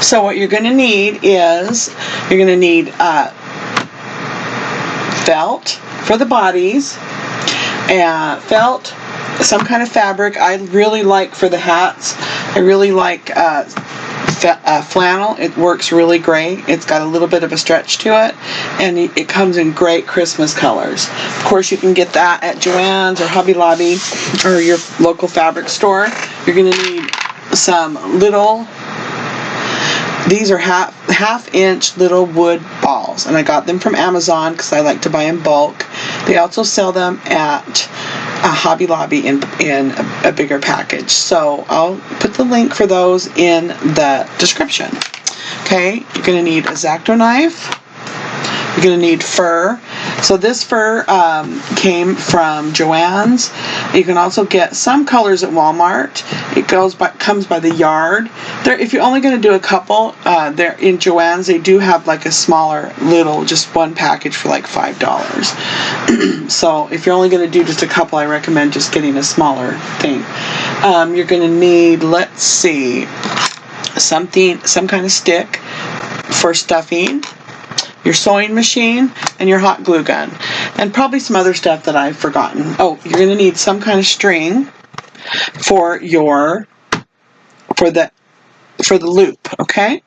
So what you're going to need is, you're going to need felt for the bodies, and felt, some kind of fabric. I really like for the hats, I really like flannel. It works really great. It's got a little bit of a stretch to it, and it comes in great Christmas colors. Of course, you can get that at Joann's or Hobby Lobby or your local fabric store. You're going to need some little, these are half-inch little wood balls, and I got them from Amazon because I like to buy in bulk. They also sell them at Hobby Lobby in a bigger package. So I'll put the link for those in the description. Okay, you're going to need a X-Acto knife. You're going to need fur. So this fur came from Joann's. You can also get some colors at Walmart. It comes by the yard. If you're only going to do a couple, there in Joann's they do have like a smaller little, just one package for like $5. So if you're only going to do just a couple, I recommend just getting a smaller thing. You're going to need, let's see, some kind of stick for stuffing, your sewing machine, and your hot glue gun, and probably some other stuff that I've forgotten. Oh, you're going to need some kind of string for the loop, okay?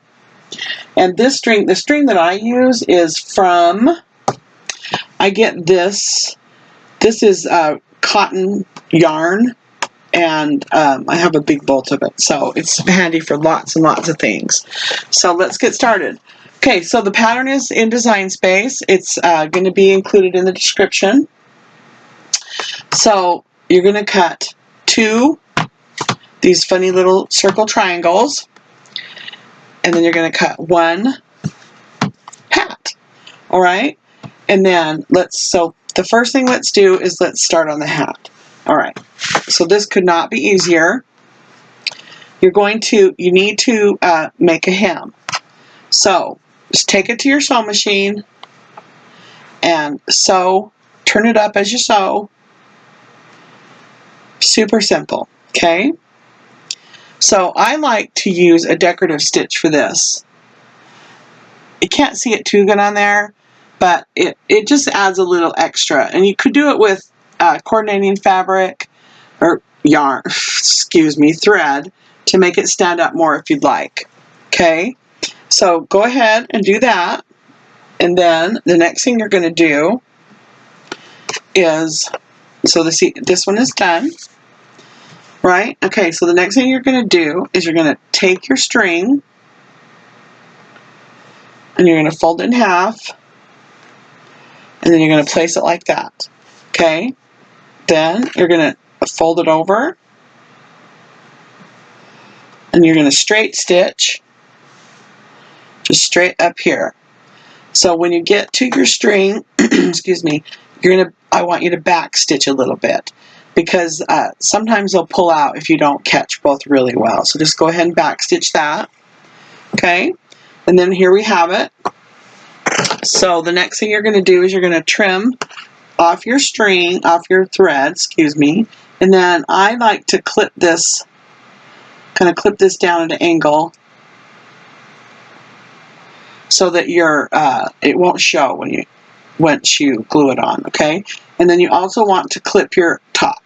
And this string, the string that I use is from, I get this is cotton yarn, and I have a big bolt of it, so it's handy for lots and lots of things. So let's get started. Okay, so the pattern is in Design Space. It's going to be included in the description. So you're going to cut these funny little circle triangles, and then you're going to cut one hat. All right, and then so the first thing let's do is let's start on the hat. All right, so this could not be easier. You need to make a hem. So just take it to your sew machine and sew, turn it up as you sew. Super simple, okay? So I like to use a decorative stitch for this. You can't see it too good on there, but it just adds a little extra. And you could do it with coordinating fabric or yarn, thread, to make it stand up more if you'd like, okay? So go ahead and do that, and then the next thing you're going to do is, this one is done, right? Okay, so the next thing you're going to do is you're going to take your string and you're going to fold it in half, and then you're going to place it like that, okay? Then you're going to fold it over, and you're going to straight stitch just straight up here. So when you get to your string, I want you to back stitch a little bit, because sometimes they'll pull out if you don't catch both really well. So just go ahead and back stitch that, okay? And then here we have it. So the next thing you're going to do is you're going to trim off your string, off your thread, and then I like to clip this down at an angle, so that it won't show once you glue it on, okay? And then you also want to clip your top.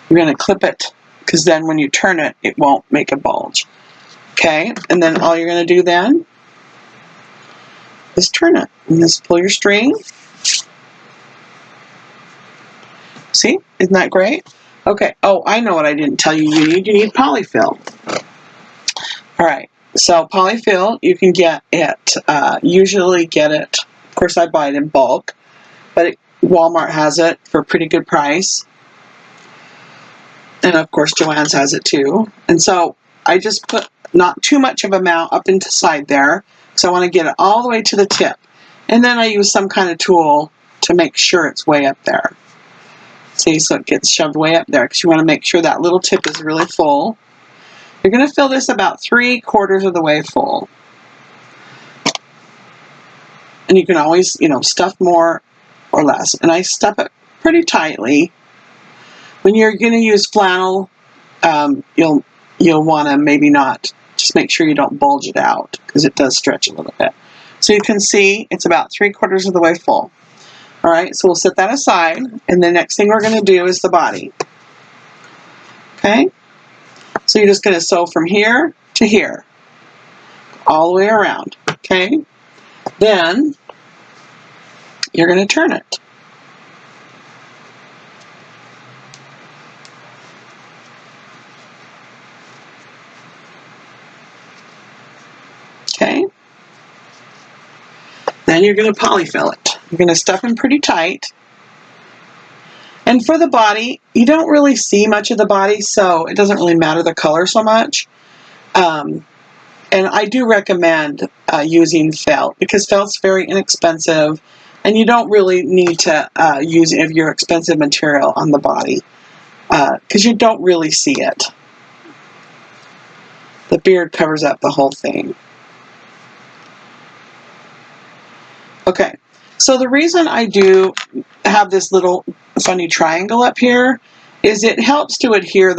You're going to clip it, because then when you turn it, it won't make a bulge, okay? And then all you're going to do then is turn it, and just pull your string. See? Isn't that great? Okay. Oh, I know what I didn't tell you. You need polyfill. All right. So polyfill, you can get it, usually get it, of course I buy it in bulk, but Walmart has it for a pretty good price. And of course Joann's has it too. And so I just put not too much of amount up into side there, because I want to get it all the way to the tip. And then I use some kind of tool to make sure it's way up there. See, so it gets shoved way up there, because you want to make sure that little tip is really full. You're going to fill this about 3/4 of the way full. And you can always, stuff more or less. And I stuff it pretty tightly. When you're going to use flannel, you'll want to maybe not Just make sure you don't bulge it out because it does stretch a little bit. So you can see it's about 3/4 of the way full. All right, so we'll set that aside, and the next thing we're going to do is the body. Okay, so you're just going to sew from here to here, all the way around. Okay, then you're going to turn it. Okay, then you're going to polyfill it. You're going to stuff them pretty tight. And for the body, you don't really see much of the body, so it doesn't really matter the color so much. And I do recommend using felt, because felt's very inexpensive, and you don't really need to use any of your expensive material on the body, because you don't really see it. The beard covers up the whole thing. Okay, so the reason I do have this little funny triangle up here is it helps to adhere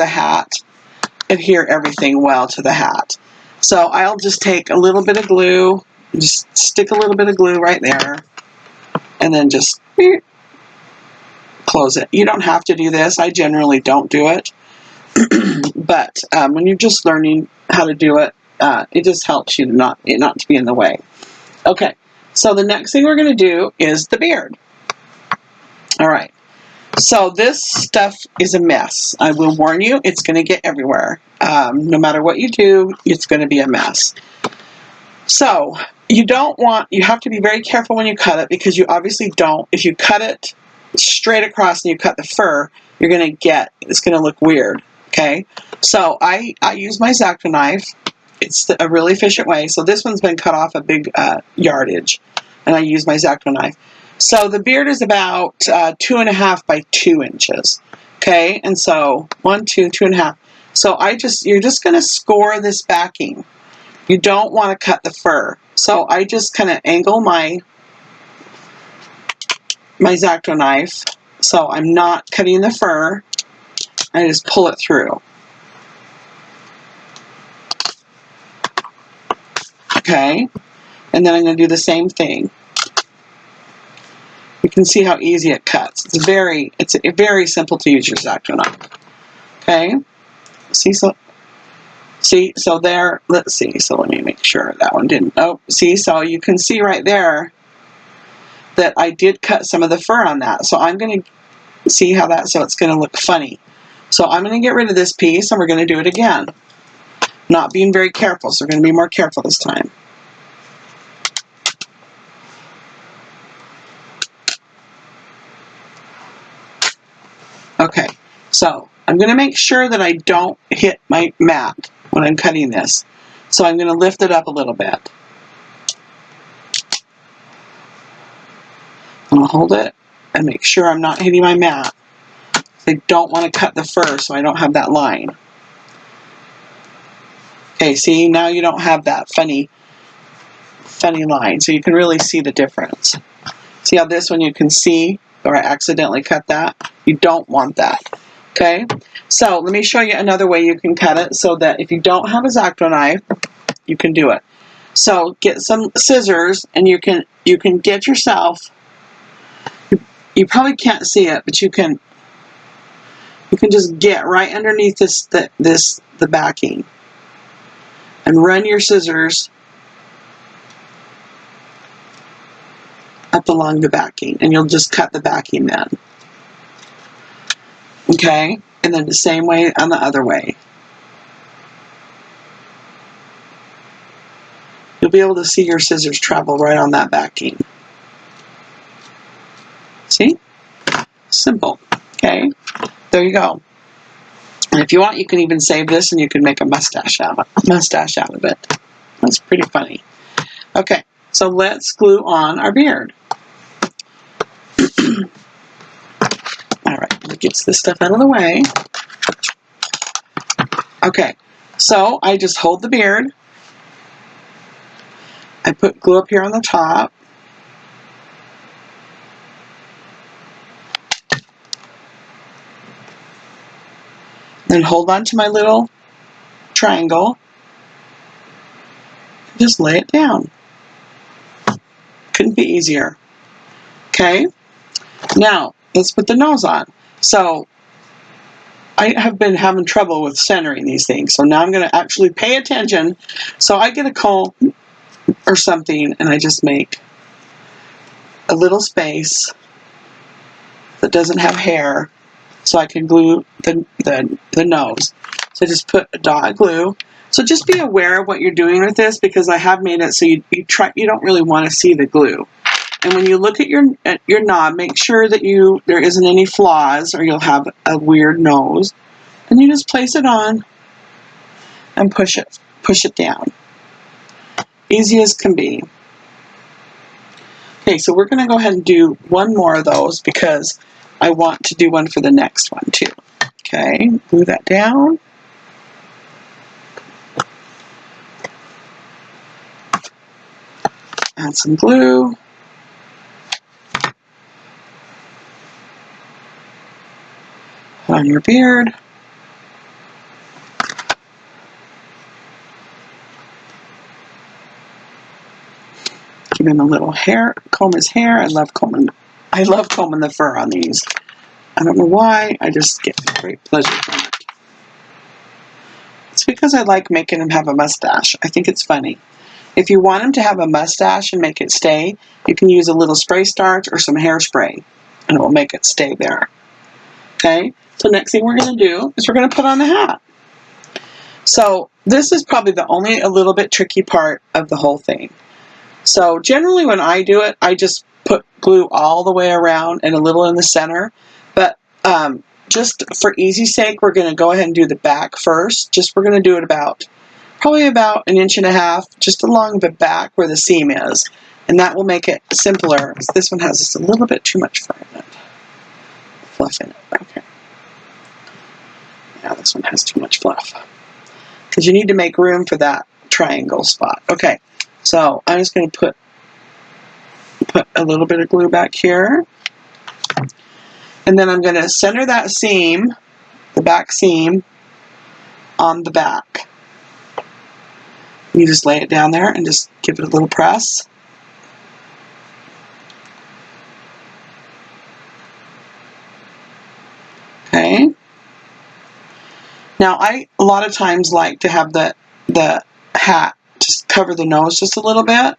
everything well to the hat. So I'll just take a little bit of glue, just stick a little bit of glue right there, and then just close it. You don't have to do this. I generally don't do it. But when you're just learning how to do it, it just helps you not to be in the way. Okay, so the next thing we're going to do is the beard. All right, so this stuff is a mess. I will warn you, it's going to get everywhere. No matter what you do, it's going to be a mess. So you have to be very careful when you cut it, because you obviously don't. If you cut it straight across and you cut the fur, it's going to look weird. Okay, so I use my X-Acto knife. It's a really efficient way. So this one's been cut off a big yardage, and I use my X-Acto knife. So the beard is about 2.5 by 2 inches. Okay, and so 1, 2, 2.5. So you're just going to score this backing. You don't want to cut the fur. So I just kind of angle my X-Acto knife, so I'm not cutting the fur. I just pull it through. Okay, and then I'm going to do the same thing. You can see how easy it cuts. It's very simple to use your X-Acto knife. Okay, so there. Let's see. So let me make sure that one didn't. Oh, see. So you can see right there that I did cut some of the fur on that. So I'm going to see how that. So it's going to look funny. So I'm going to get rid of this piece, and we're going to do it again. Not being very careful, so we're going to be more careful this time. Okay, so I'm going to make sure that I don't hit my mat when I'm cutting this. So I'm going to lift it up a little bit. I'm going to hold it and make sure I'm not hitting my mat. I don't want to cut the fur, so I don't have that line. Okay, see, now you don't have that funny line, so you can really see the difference. See how this one you can see, or I accidentally cut that? You don't want that. Okay, so let me show you another way you can cut it, so that if you don't have a X-Acto knife, you can do it. So get some scissors, and you can get yourself. You probably can't see it, but you can just get right underneath the backing, and run your scissors up along the backing, and you'll just cut the backing then. Okay, and then the same way on the other way. You'll be able to see your scissors travel right on that backing. See? Simple. Okay, there you go. And if you want, you can even save this, and you can make a mustache out of it. That's pretty funny. Okay, so let's glue on our beard. All right, let me get this stuff out of the way. Okay, so I just hold the beard. I put glue up here on the top. Then hold on to my little triangle. Just lay it down. Couldn't be easier. Okay, now let's put the nose on. So I have been having trouble with centering these things, so now I'm going to actually pay attention. So I get a comb or something, and I just make a little space that doesn't have hair, so I can glue the nose. So just put a dot of glue. So just be aware of what you're doing with this, because I have made it so you don't really want to see the glue. And when you look at your knob, make sure that there isn't any flaws, or you'll have a weird nose. And you just place it on and push it down. Easy as can be. Okay, so we're going to go ahead and do one more of those, because I want to do one for the next one too. Okay, glue that down. Add some glue. Put on your beard. Give him a little hair, comb his hair. I love combing the fur on these. I don't know why, I just get great pleasure from it. It's because I like making him have a mustache. I think it's funny. If you want him to have a mustache and make it stay, you can use a little spray starch or some hairspray, and it will make it stay there. Okay, so next thing we're going to do is we're going to put on the hat. So this is probably the only a little bit tricky part of the whole thing. So generally when I do it, I just put glue all the way around and a little in the center. But just for easy's sake, we're going to go ahead and do the back first. We're going to do it probably about 1.5 inches, just along the back where the seam is. And that will make it simpler. This one has just a little bit too much fur in it. Fluff in it. Okay. Yeah, this one has too much fluff, because you need to make room for that triangle spot. Okay, so I'm just going to put a little bit of glue back here, and then I'm going to center that seam, the back seam, on the back. You just lay it down there and just give it a little press. Okay. Now I a lot of times like to have the hat just cover the nose just a little bit,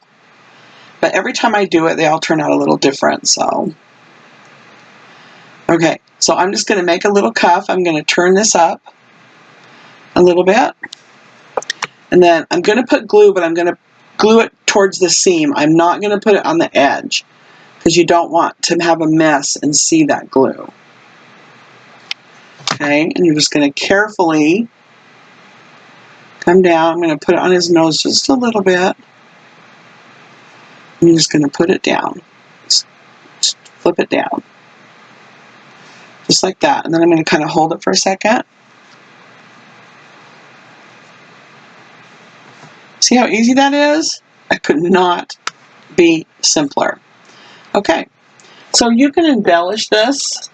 but every time I do it, they all turn out a little different. So, okay, so I'm just going to make a little cuff. I'm going to turn this up a little bit, and then I'm going to put glue, but I'm going to glue it towards the seam. I'm not going to put it on the edge, because you don't want to have a mess and see that glue. Okay, and you're just going to carefully come down. I'm going to put it on his nose just a little bit. And you're just going to put it down. Just flip it down. Just like that. And then I'm going to kind of hold it for a second. See how easy that is? I could not be simpler. Okay, so you can embellish this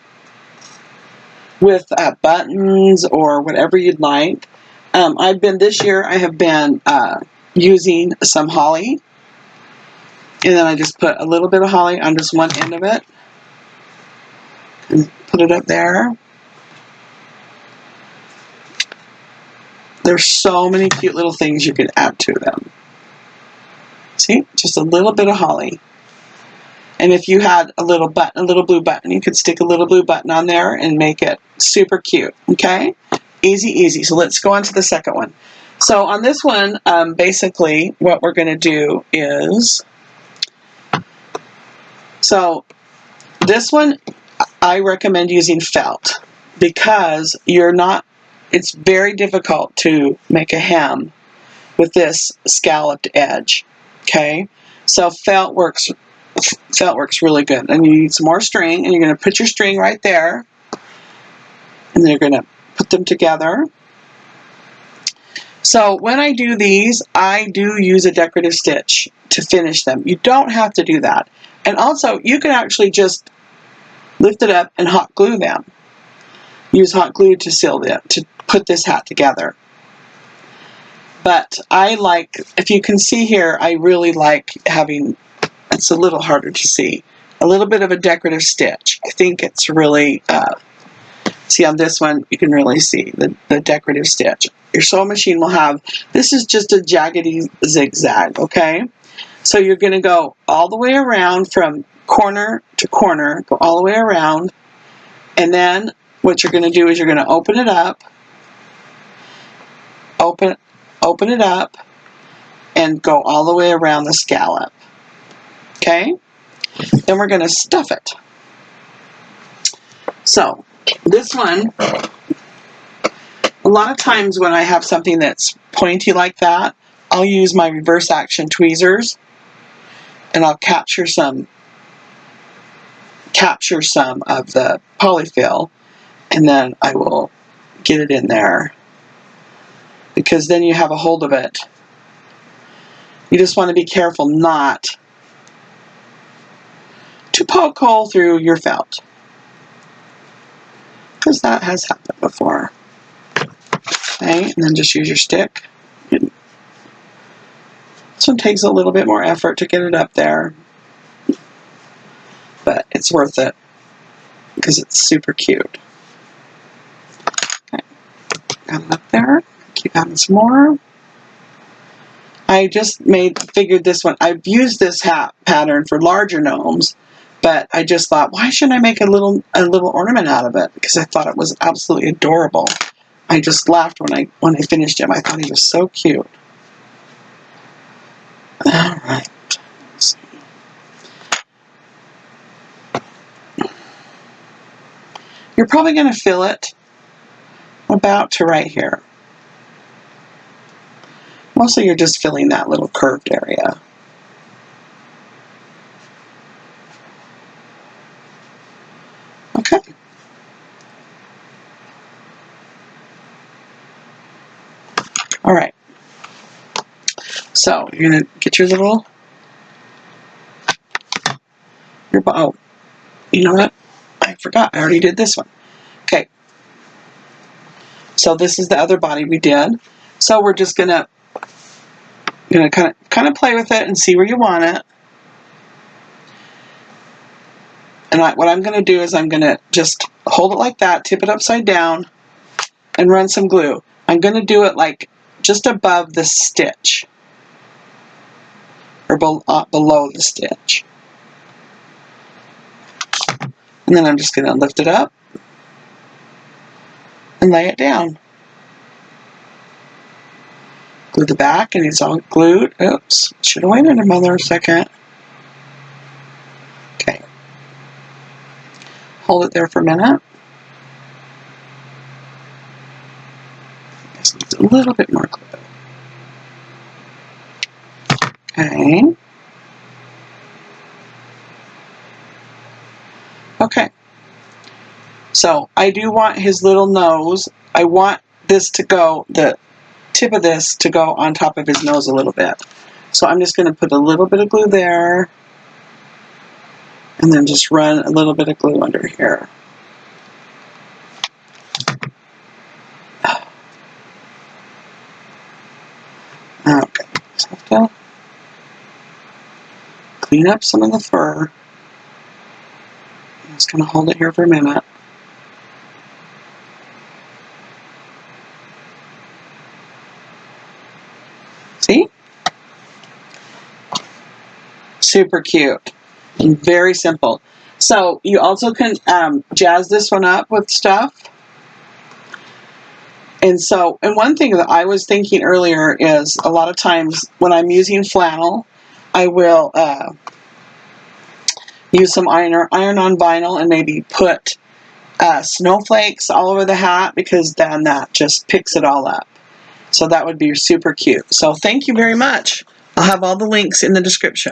with buttons or whatever you'd like. This year I have been using some holly, and then I just put a little bit of holly on just one end of it and put it up there. There's so many cute little things you could add to them. See, just a little bit of holly. And if you had a little blue button, you could stick a little blue button on there and make it super cute. Okay, easy, easy. So let's go on to the second one. So on this one, basically what we're going to do is, so this one I recommend using felt, because it's very difficult to make a hem with this scalloped edge. Okay, so felt works really good. And you need some more string, and you're going to put your string right there, and then you're going to put them together. So when I do these, I do use a decorative stitch to finish them. You don't have to do that. And also, you can actually just lift it up and hot glue them. Use hot glue to seal them, to put this hat together. But I like, if you can see here, I really like having, it's a little harder to see, a little bit of a decorative stitch. I think it's really, see on this one, you can really see the decorative stitch. Your sewing machine will have, this is just a jaggedy zigzag, okay? So you're going to go all the way around from corner to corner, go all the way around, and then what you're going to do is you're going to open it up, open it up, and go all the way around the scallop, okay? Then we're going to stuff it. So this one, a lot of times when I have something that's pointy like that, I'll use my reverse action tweezers and I'll capture some of the polyfill, and then I will get it in there, because then you have a hold of it. You just want to be careful not to poke hole through your felt, because that has happened before. Okay, and then just use your stick. This one takes a little bit more effort to get it up there, but it's worth it because it's super cute. Okay, got it up there. Keep adding some more. I just figured this one. I've used this hat pattern for larger gnomes, but I just thought, why shouldn't I make a little ornament out of it? Because I thought it was absolutely adorable. I just laughed when I finished him. I thought he was so cute. All right. Let's see. You're probably going to fill it about to right here. Mostly you're just filling that little curved area. Okay. All right. So you're going to get your little, oh, you know what? I forgot. I already did this one. Okay. So this is the other body we did. So we're just going to kind of play with it and see where you want it. And what I'm going to do is I'm going to just hold it like that, tip it upside down, and run some glue. I'm going to do it like just above the stitch, or below the stitch. And then I'm just going to lift it up and lay it down. Glue the back, and it's all glued. Oops, should have waited another second. Okay. Hold it there for a minute. Just needs a little bit more glue. Okay. Okay. So I do want his little nose. I want this to go, the tip of this to go on top of his nose a little bit. So I'm just going to put a little bit of glue there, and then just run a little bit of glue under here. Okay, so I have to clean up some of the fur. I'm just going to hold it here for a minute. See? Super cute and very simple. So you also can jazz this one up with stuff. And one thing that I was thinking earlier is, a lot of times when I'm using flannel, I will use some iron-on vinyl and maybe put snowflakes all over the hat, because then that just picks it all up. So that would be super cute. So thank you very much. I'll have all the links in the description.